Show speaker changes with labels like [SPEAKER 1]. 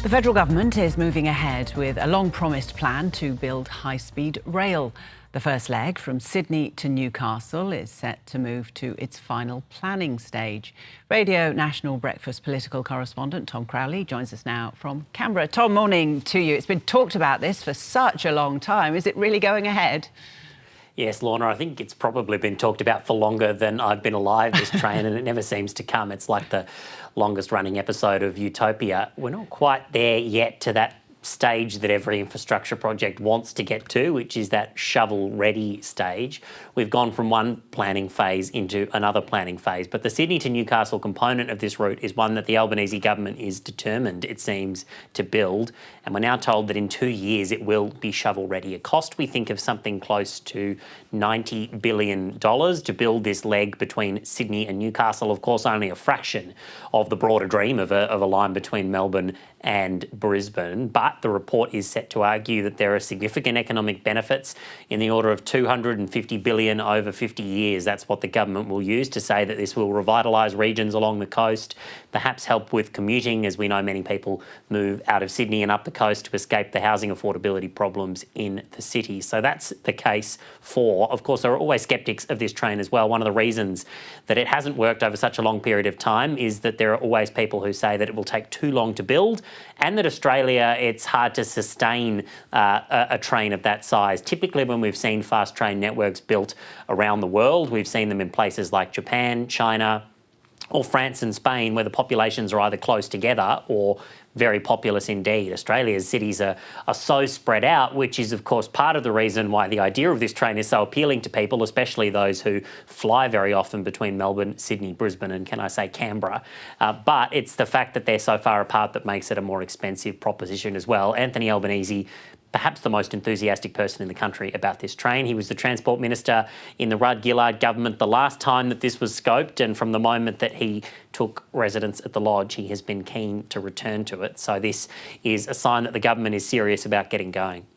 [SPEAKER 1] The federal government is moving ahead with a long-promised plan to build high-speed rail. The first leg from Sydney to Newcastle is set to move to its final planning stage. Radio National Breakfast political correspondent Tom Crowley joins us now from Canberra. Tom, morning to you. It's been talked about this for such a long time. Is it really going ahead?
[SPEAKER 2] Yes, Lorna, I think it's probably been talked about for longer than I've been alive, this train, and it never seems to come. It's like the longest running episode of Utopia. We're not quite there yet to that stage that every infrastructure project wants to get to, which is that shovel-ready stage. We've gone from one planning phase into another planning phase, but the Sydney to Newcastle component of this route is one that the Albanese government is determined, it seems, to build, and we're now told that in 2 years it will be shovel-ready. A cost, we think, of something close to $90 billion to build this leg between Sydney and Newcastle. Of course, only a fraction of the broader dream of a line between Melbourne and Brisbane, but the report is set to argue that there are significant economic benefits in the order of $250 billion over 50 years. That's what the government will use to say that this will revitalise regions along the coast, perhaps help with commuting, as we know many people move out of Sydney and up the coast to escape the housing affordability problems in the city. So that's the case for. Of course, there are always sceptics of this train as well. One of the reasons that it hasn't worked over such a long period of time is that there are always people who say that it will take too long to build, and that Australia, it's hard to sustain a train of that size. Typically, when we've seen fast train networks built around the world, we've seen them in places like Japan, China, or France and Spain, where the populations are either close together or very populous indeed. Australia's cities are so spread out, which is, of course, part of the reason why the idea of this train is so appealing to people, especially those who fly very often between Melbourne, Sydney, Brisbane, and, can I say, Canberra. But it's the fact that they're so far apart that makes it a more expensive proposition as well. Anthony Albanese, perhaps the most enthusiastic person in the country about this train. He was the Transport Minister in the Rudd-Gillard government the last time that this was scoped, and from the moment that he took residence at the Lodge, he has been keen to return to it. So this is a sign that the government is serious about getting going.